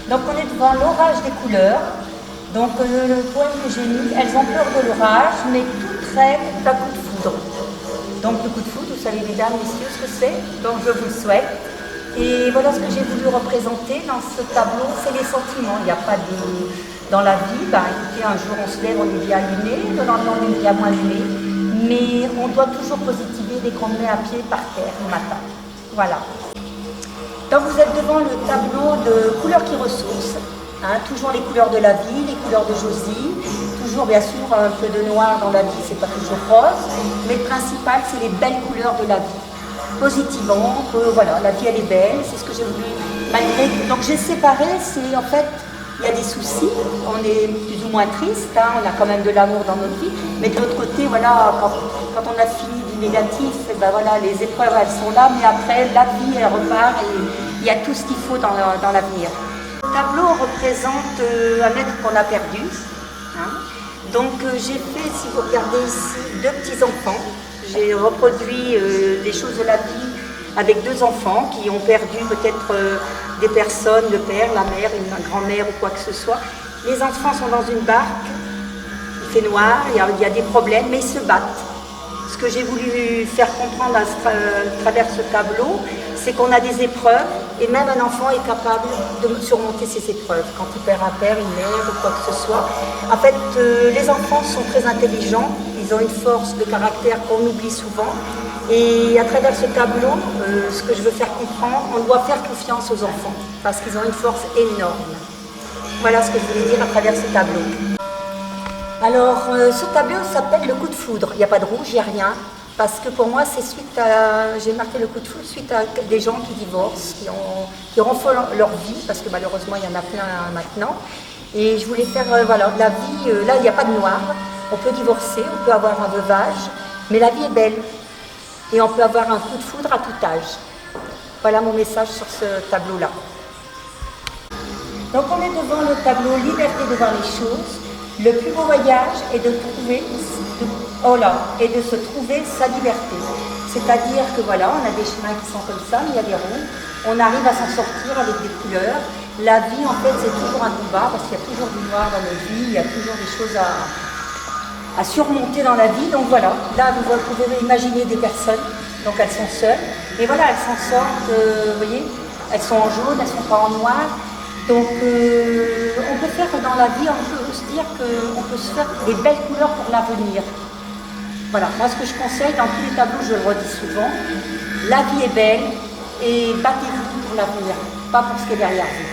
Donc on est devant l'orage des couleurs. Donc le poème que j'ai mis, elles ont peur de l'orage, mais toutes rêvent d'un coup de foudre. Donc le coup de foudre, vous savez mesdames, messieurs ce que c'est, donc je vous le souhaite. Et voilà ce que j'ai voulu représenter dans ce tableau, c'est les sentiments. Il n'y a pas de... Dans la vie, écoutez, un jour on se lève, on est bien allumé, le lendemain on est bien moins allumé, mais on doit toujours positiver dès qu'on met un pied par terre le matin. Voilà. Donc vous êtes devant le tableau de couleurs qui ressourcent, toujours les couleurs de la vie, les couleurs de Josie, toujours bien sûr un peu de noir dans la vie, c'est pas toujours rose, mais le principal c'est les belles couleurs de la vie. Positivement, voilà, la vie elle est belle, c'est ce que j'ai voulu, malgré que... Donc j'ai séparé, c'est en fait, il y a des soucis, on est plus ou moins triste, on a quand même de l'amour dans notre vie, mais de l'autre côté, voilà, quand on a fini du négatif, voilà, les épreuves elles sont là, mais après la vie elle repart et il y a tout ce qu'il faut dans l'avenir. Le tableau représente un être qu'on a perdu, donc j'ai fait, si vous regardez ici, 2 petits enfants. J'ai reproduit des choses de la vie avec 2 enfants qui ont perdu peut-être des personnes, le père, la mère, une grand-mère ou quoi que ce soit. Les enfants sont dans une barque, il fait noir, il y a des problèmes, mais ils se battent. Ce que j'ai voulu faire comprendre à travers ce tableau, c'est qu'on a des épreuves et même un enfant est capable de surmonter ces épreuves. Quand il perd un père, une mère ou quoi que ce soit. En fait, les enfants sont très intelligents, ils ont une force de caractère qu'on oublie souvent. Et à travers ce tableau, ce que je veux faire comprendre, on doit faire confiance aux enfants parce qu'ils ont une force énorme. Voilà ce que je voulais dire à travers ce tableau. Alors, ce tableau s'appelle le coup de foudre. Il n'y a pas de rouge, il n'y a rien. Parce que pour moi, c'est suite à... J'ai marqué le coup de foudre suite à des gens qui divorcent, qui refont leur vie, parce que malheureusement, il y en a plein maintenant. Et je voulais faire, voilà, la vie... là, il n'y a pas de noir. On peut divorcer, on peut avoir un veuvage, mais la vie est belle. Et on peut avoir un coup de foudre à tout âge. Voilà mon message sur ce tableau-là. Donc, on est devant le tableau « Liberté de voir les choses ». Le plus beau voyage est de se trouver sa liberté. C'est-à-dire que voilà, on a des chemins qui sont comme ça, mais il y a des ronds. On arrive à s'en sortir avec des couleurs. La vie, en fait, c'est toujours un combat parce qu'il y a toujours du noir dans nos vies, il y a toujours des choses à surmonter dans la vie. Donc voilà, là, vous pouvez imaginer des personnes, donc elles sont seules. Et voilà, elles s'en sortent, vous voyez, elles sont en jaune, elles ne sont pas en noir. Donc, on peut faire dans la vie, on peut se dire qu'on peut se faire des belles couleurs pour l'avenir. Voilà, moi ce que je conseille dans tous les tableaux, je le redis souvent, la vie est belle et battez-vous pour l'avenir, pas pour ce qui est derrière vous.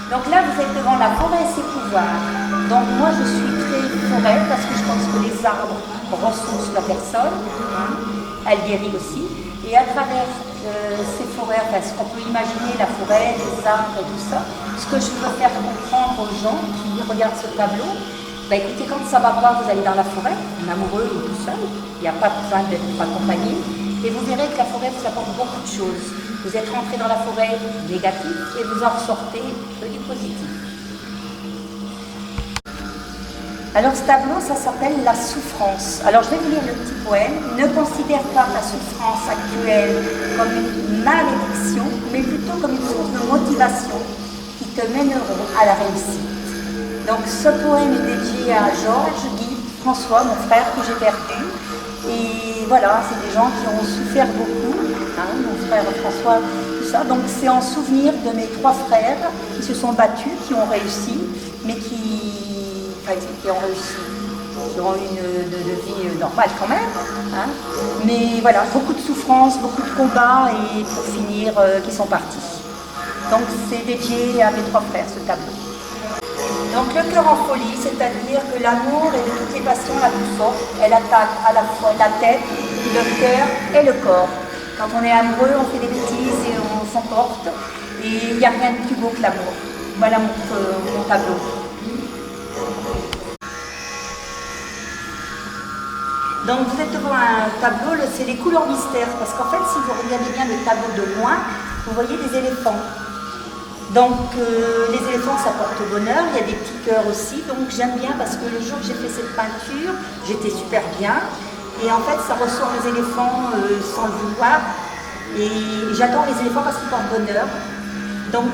Donc là, vous êtes devant la forêt et ses pouvoirs. Donc moi, je suis très forêt parce que je pense que les arbres ressourcent la personne, elle guérit aussi. Et à travers ces forêts, enfin, ce qu'on peut imaginer, la forêt, les arbres et tout ça, ce que je veux faire comprendre aux gens qui regardent ce tableau, écoutez, quand ça va pas, vous allez dans la forêt, en amoureux ou tout seul, il n'y a pas besoin d'être accompagné, et vous verrez que la forêt vous apporte beaucoup de choses. Vous êtes rentré dans la forêt négative et vous en ressortez du positif. Alors ce tableau, ça s'appelle la souffrance. Alors je vais vous lire le petit poème. Ne considère pas ta souffrance actuelle comme une malédiction, mais plutôt comme une source de motivation qui te mèneront à la réussite. Donc ce poème est dédié à Georges, Guy, François, mon frère que j'ai perdu. Et voilà, c'est des gens qui ont souffert beaucoup, mon frère François, tout ça. Donc c'est en souvenir de mes 3 frères qui se sont battus, qui ont réussi, mais qui ont réussi, qui ont eu une vie normale quand même. Mais voilà, beaucoup de souffrances, beaucoup de combats et pour finir, qui sont partis. Donc c'est dédié à mes 3 frères ce tableau. Donc le cœur en folie, c'est-à-dire que l'amour est de toutes les passions la plus forte. Elle attaque à la fois la tête, le cœur et le corps. Quand on est amoureux, on fait des bêtises et on s'emporte. Et il n'y a rien de plus beau que l'amour. Voilà mon tableau. Donc vous êtes devant un tableau, c'est les couleurs mystères. Parce qu'en fait, si vous regardez bien le tableau de loin, vous voyez des éléphants. Donc les éléphants, ça porte bonheur, il y a des petits cœurs aussi, donc j'aime bien parce que le jour que j'ai fait cette peinture, j'étais super bien. Et en fait, ça ressort les éléphants sans le vouloir. Et j'adore les éléphants parce qu'ils portent bonheur. Donc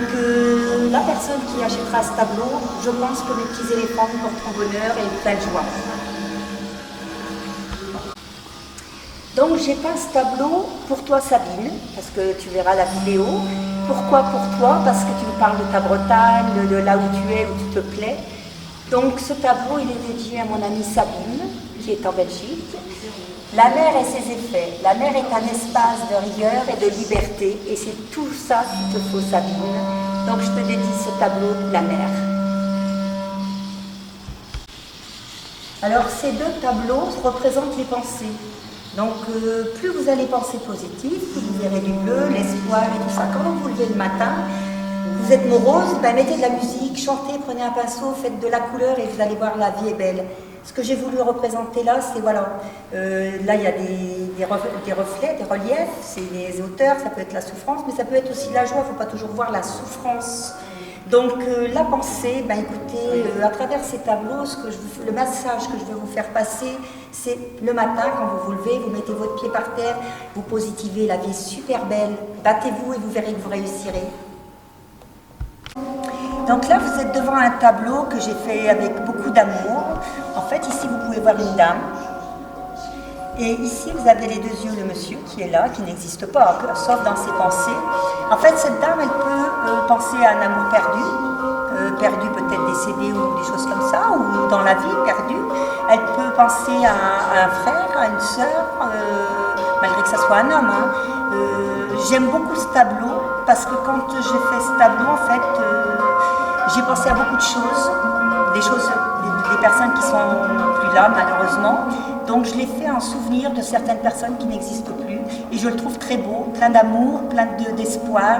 la personne qui achètera ce tableau, je pense que mes petits éléphants porteront bonheur et plein de joie. Donc j'ai peint ce tableau pour toi Sabine, parce que tu verras la vidéo. Pourquoi pour toi? Parce que tu me parles de ta Bretagne, de là où tu es, où tu te plais. Donc ce tableau il est dédié à mon amie Sabine, qui est en Belgique. La mer et ses effets. La mer est un espace de rigueur et de liberté, et c'est tout ça qu'il te faut Sabine. Donc je te dédie ce tableau de la mer. Alors ces deux tableaux représentent les pensées. Donc plus vous allez penser positif, plus vous verrez du bleu, l'espoir et tout ça. Quand vous vous levez le matin, vous êtes morose, ben mettez de la musique, chantez, prenez un pinceau, faites de la couleur et vous allez voir la vie est belle. Ce que j'ai voulu représenter là, c'est voilà, là il y a des reflets, des reliefs, c'est des hauteurs, ça peut être la souffrance, mais ça peut être aussi la joie, il ne faut pas toujours voir la souffrance. Donc la pensée, ben écoutez, à travers ces tableaux, le message que je veux vous faire passer, c'est le matin, quand vous vous levez, vous mettez votre pied par terre, vous positivez, la vie est super belle, battez-vous et vous verrez que vous réussirez. Donc là, vous êtes devant un tableau que j'ai fait avec beaucoup d'amour. En fait, ici, vous pouvez voir une dame. Et ici, vous avez les deux yeux de monsieur qui est là, qui n'existe pas, sauf dans ses pensées. En fait, cette dame, elle peut penser à un amour perdu, perdu peut-être décédé ou des choses comme ça, ou dans la vie, perdu. Elle peut penser à un frère, à une sœur, malgré que ça soit un homme. Hein. J'aime beaucoup ce tableau, parce que quand j'ai fait ce tableau, en fait, j'ai pensé à beaucoup de choses, des personnes qui sont plus là, malheureusement. Donc je l'ai fait en souvenir de certaines personnes qui n'existent plus. Et je le trouve très beau, plein d'amour, plein d'espoir.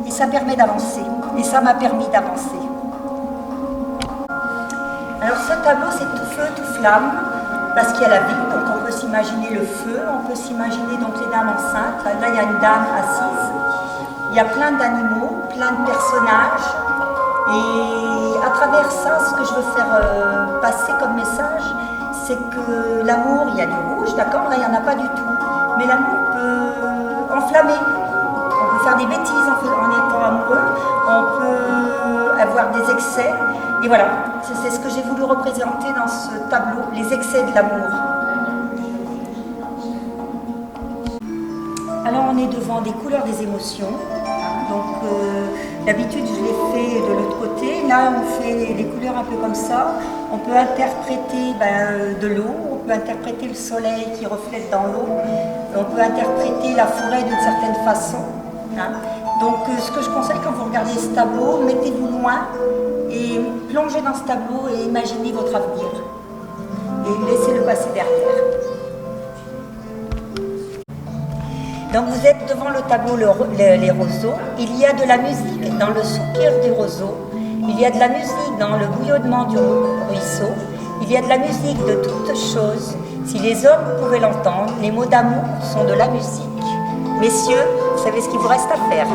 Et ça permet d'avancer. Et ça m'a permis d'avancer. Alors ce tableau, c'est tout feu, tout flamme, parce qu'il y a la vie. Donc on peut s'imaginer le feu, on peut s'imaginer donc les dames enceintes. Là, il y a une dame assise. Il y a plein d'animaux, plein de personnages. Et à travers ça, ce que je veux faire passer comme message, c'est que l'amour, il y a du rouge, d'accord, là il n'y en a pas du tout, mais l'amour peut enflammer, on peut faire des bêtises en étant amoureux, on peut avoir des excès, et voilà, c'est ce que j'ai voulu représenter dans ce tableau, les excès de l'amour. Alors on est devant des couleurs des émotions. Donc d'habitude je l'ai fait de l'autre côté, là on fait des couleurs un peu comme ça, on peut interpréter de l'eau, on peut interpréter le soleil qui reflète dans l'eau, on peut interpréter la forêt d'une certaine façon. Hein. Donc ce que je conseille quand vous regardez ce tableau, mettez-vous loin et plongez dans ce tableau et imaginez votre avenir. Et laissez-le passer derrière. Donc vous êtes devant le tableau les roseaux, il y a de la musique dans le soupir du roseau, il y a de la musique dans le bouillonnement du ruisseau, il y a de la musique de toutes choses. Si les hommes pouvaient l'entendre, les mots d'amour sont de la musique. Messieurs, vous savez ce qu'il vous reste à faire.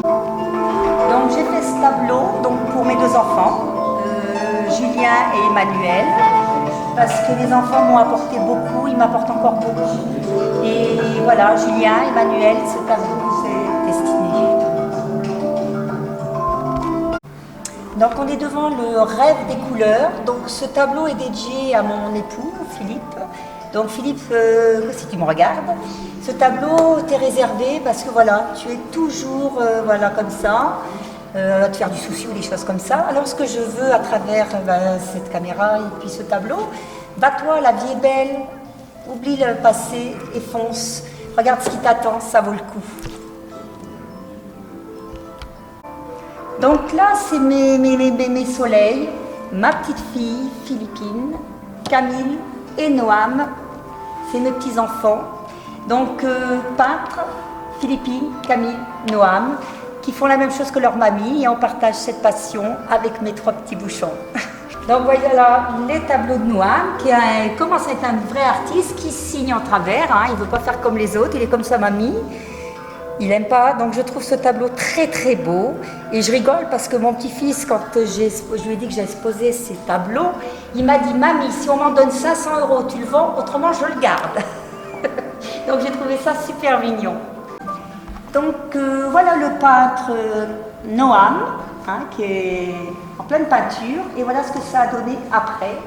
Donc j'ai fait ce tableau pour mes deux enfants, Julien et Emmanuel. Parce que les enfants m'ont apporté beaucoup, ils m'apportent encore beaucoup. Et voilà, Julien, Emmanuel, ce tableau vous est destiné. Donc on est devant le rêve des couleurs. Donc ce tableau est dédié à mon époux, Philippe. Donc Philippe, si tu me regardes, ce tableau t'est réservé parce que voilà, tu es toujours voilà, comme ça. À te faire du souci ou des choses comme ça. Alors ce que je veux à travers cette caméra et puis ce tableau, bats-toi, la vie est belle, oublie le passé et fonce. Regarde ce qui t'attend, ça vaut le coup. Donc là, c'est mes soleils, ma petite fille, Philippine, Camille et Noam, c'est mes petits-enfants. Donc peintres, Philippine, Camille, Noam, qui font la même chose que leur mamie et on partage cette passion avec mes trois petits bouchons. Donc voilà là, les tableaux de Noam qui commence à être un vrai artiste qui signe en travers, hein, il ne veut pas faire comme les autres, il est comme sa mamie, il n'aime pas, donc je trouve ce tableau très très beau et je rigole parce que mon petit-fils, quand je lui ai dit que j'ai exposé ces tableaux, il m'a dit « Mamie, si on m'en donne 500 €, tu le vends, autrement je le garde ». Donc j'ai trouvé ça super mignon. Donc voilà le peintre Noam, hein, qui est en pleine peinture. Et voilà ce que ça a donné après,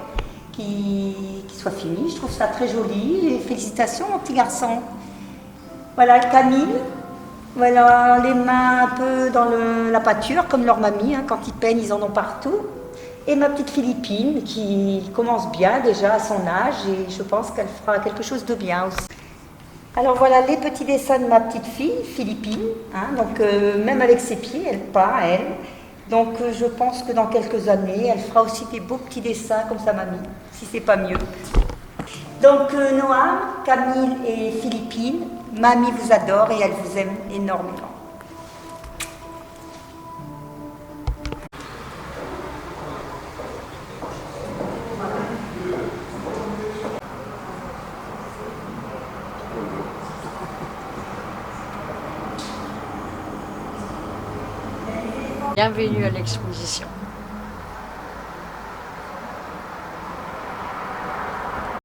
qu'il soit fini. Je trouve ça très joli. Et félicitations mon petit garçon. Voilà Camille. Voilà les mains un peu dans la peinture, comme leur mamie. Hein, quand ils peignent, ils en ont partout. Et ma petite Philippine, qui commence bien déjà à son âge. Et je pense qu'elle fera quelque chose de bien aussi. Alors voilà les petits dessins de ma petite fille, Philippine. Hein, donc même avec ses pieds, elle peint, elle. Donc je pense que dans quelques années, elle fera aussi des beaux petits dessins comme sa mamie, si c'est pas mieux. Donc Noam, Camille et Philippine, mamie vous adore et elle vous aime énormément. Bienvenue à l'exposition.